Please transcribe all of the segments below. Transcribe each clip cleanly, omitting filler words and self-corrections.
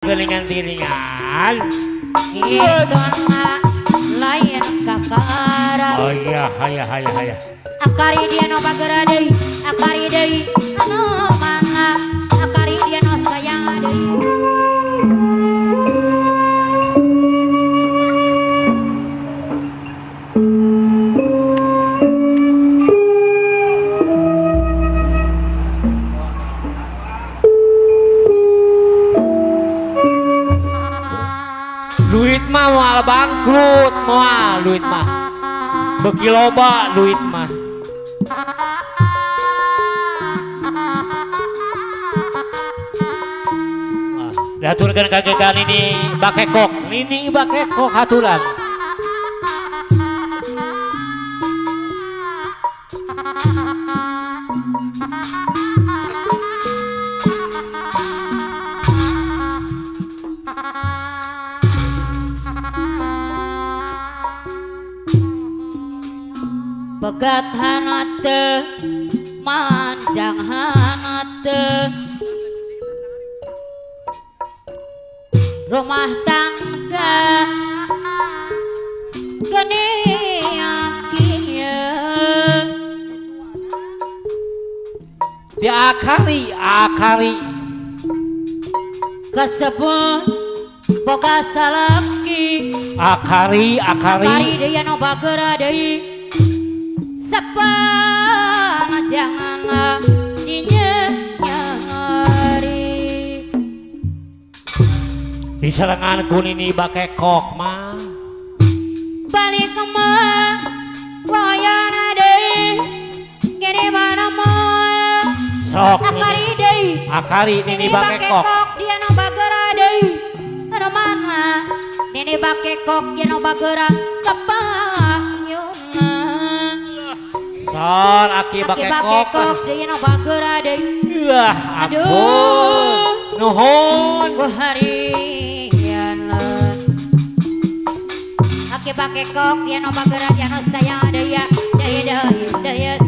Gelingan tiringan Idona lain kakara. oh iya haya Akari dia no bagera deui, akari deui anu mana, akari dia no sayang deui. duit mah moal bangkrut moal duit mah beki loba duit mah diaturkan kagekan ini bakekok ini bakekok haturan Pegat hanate manjang hanate rumah tangga gede akhirnya diakari kesebut boga salaki akari deui no bagera deui sapana janganlah dinyari diserangan kun ini bakekok mah balik kemana wayana deui kene mana moal sok akari ini bakekok dia no bagera deui ada mana nini bakekok dia no bagera kapayuna son aki bakekok dia no bagera deui wah ampun nuhun ku hariana aki bakekok dia no bagera dia no sayang daya saya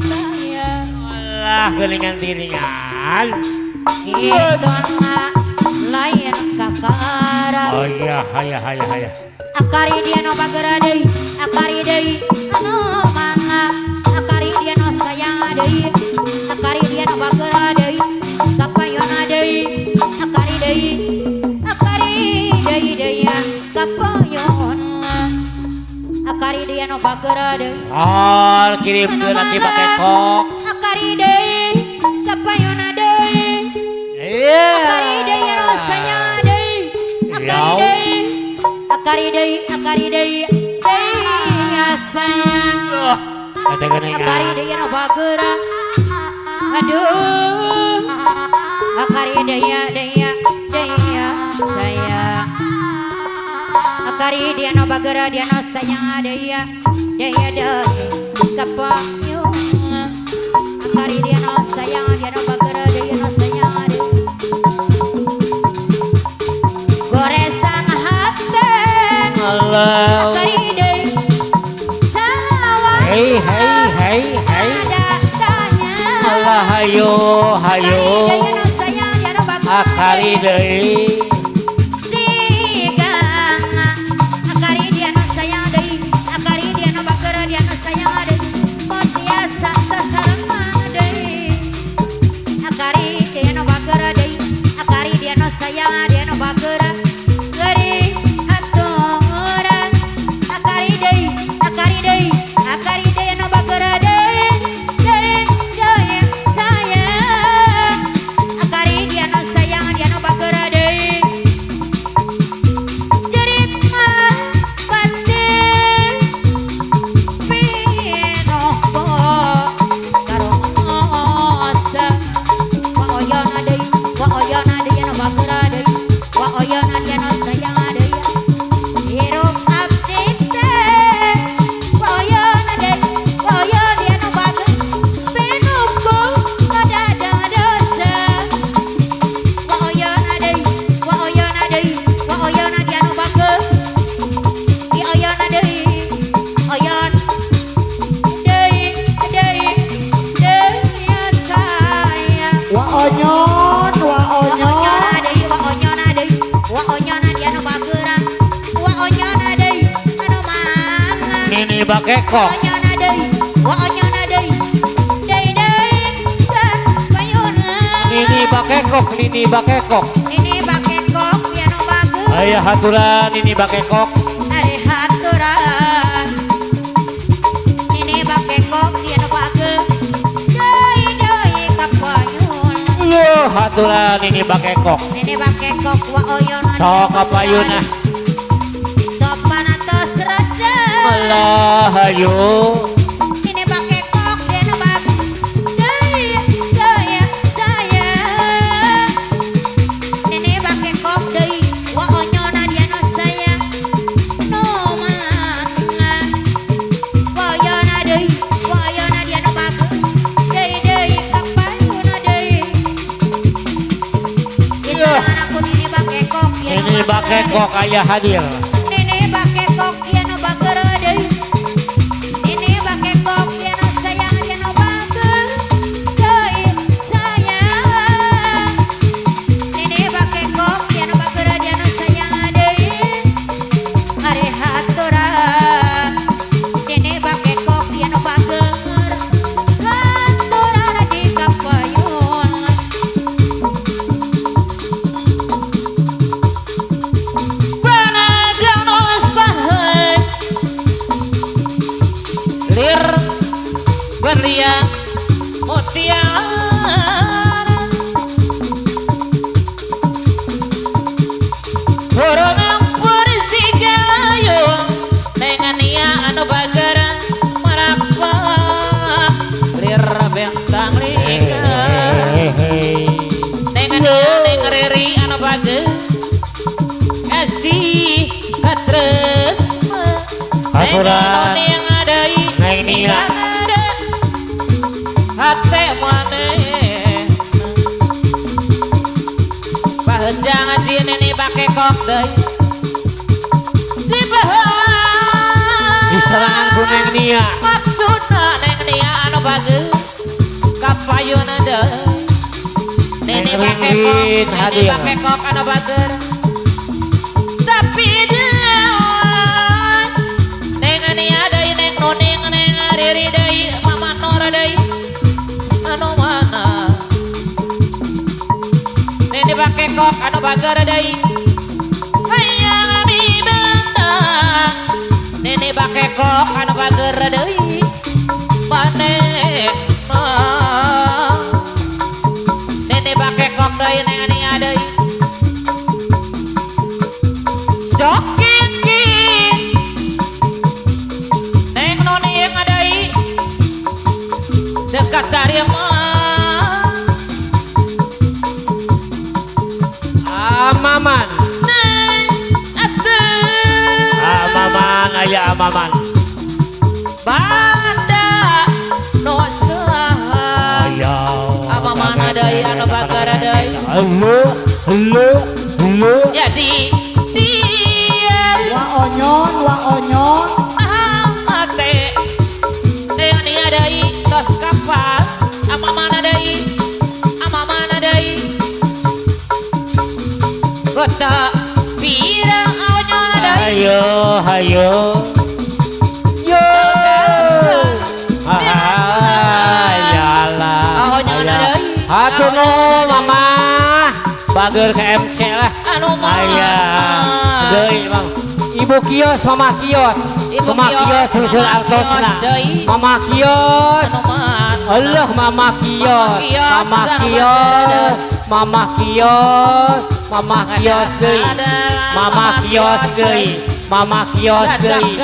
alah gelingan tiringan idona lain kakara. oh iya haya Akari dia no bagera deui, akari deui anu mana, akari dia no sayang deui, akari dia no bagera deui, kapayona deui, akari deui kapayona, akari dia no bagera deui, oh kirim ke laki bakekok akari deui kapayona deui, iya akari deui no sayang deui, akari deui ya sayang kata geningan akari deui no bagera aduh akari deui sayang akari dia no bagera dia no sayang deui kapayuna akari dia no sayang dia no bagera dia no sayang deui goresan hati Allah akari deui salawas hey Allah hayo akari deui akari dia no sayang deui akari dia no bagera dia no sayang deui motiasa sasarang deui akari dia no bagera deui akari dia no sayang dia no bagera geri haturan akari deui no bagera deui sayang akari dia no sayang dia no bagera deui onyona dia nu bageurang wa onyona deui anu mangga Nini bakekok onyona deui wa onyona deui deui kapayuna Nini bakekok ini bakekok dia nu bageurang aya haturan Nini bakekok ari haturan ini bakekok dia nu bageurang deui kapayuna Loh haturan Nini bakekok ini bakekok wa onyona sok kapayuna topana tos rada Allah ayo ini bakekok dia nu bageurang deui saya ini bakekok deui wa onyona dia nu sayang nu mangga wa onyona deui wa onyona dia nu bageurang deui kapayuna deui Iya. aku ini bakekok dia nu Nini bakekok aya hadir ini bakekok dia nu bageurang deui ini bakekok dia nu sayang dia nu bageurang deui sayang ini bakekok dia nu bageurang dia nu sayang deui ari haturan ini bakekok dia nu bageurang haturan di kapayun lir berlian mutiara Horona persigalayo dengan ia anu bagara marapa lir bentang lika dengan ia neng riri anu bager kasih terus Aturan. yang ada Neng Nia. hati maneh jangan sini nih pakai kok deh di bawah Diserangan ku Neng Nia. maksudnya neng nia anu bagus kapayuna deh nini Neng pakai kok Rin nini hadir. pakai kok anu bagus tapi dia neng nia deh neng nuning neng riri deh mama nora deh anu mana nini pakai kok anu bagus deh hayang di benda nini pakai kok anu bagus deh maneh nini pakai kok deh neng nia deh sok kiki neng noni yang adai dekat dari emak Amaman. neng atuh Amaman aya amaman. banda no saha Aya. apa mana adai anu bakar adai Halo. jadi dia Wa onyon amate neng ni adai tos kapal ama mana dai kota pirang onyon adai Hayo. Yo. Ayalah. Ahonya ada deui. Hatuno mama. Bager ke MC lah. anu mah Aya. Deui Bang. Ibu kios, mama kios. Ibu Mama kios, kios susul mama altosna. kios, deui. Mama kios. anu mah Allah mama kios. kios, Mama anu kios. Mama kios. Mama kios deui. ada. Mama kios deui. Mama kios deui.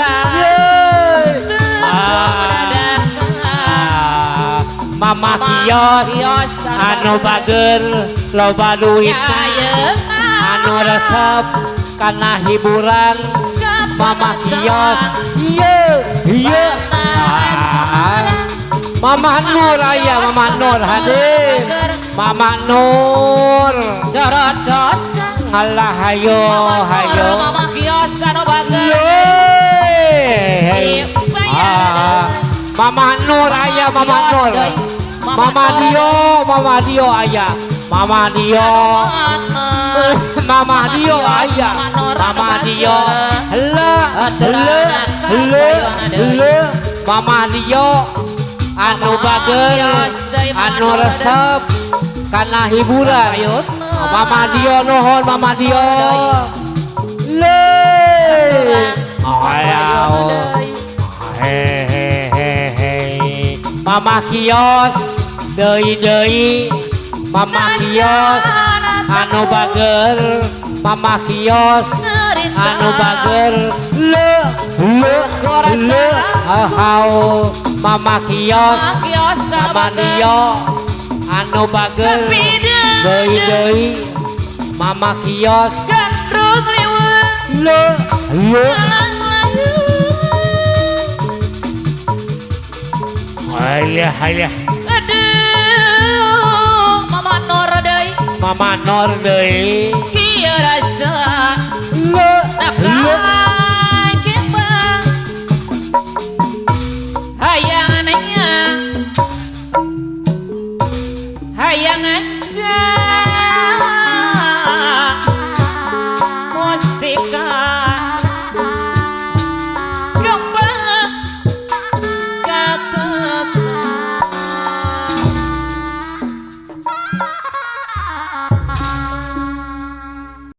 Mama kios anu bager loba duitna anu resep kana hiburan Mama kios iya Mama Nur aya Mama Nur hadir Mama Nur sorot ngalah hayo mama kios anu bager Yeay. Mama Nur aya Mama Nur Mama Dio aya Mama Dio Mama Dio aya Mama Dio le Mama Dio anu bager anu resep karena hiburan Mama Dio nuhun Mama Dio le ayo hehehe Mama kios deui Mama kios anu bager Mama kios anu bager le hau Mama kios Mama Dio anu bager deui Mama kios gandrung riweuh le Aduh, Mama Nur deui Mama Nur deui kieu rasa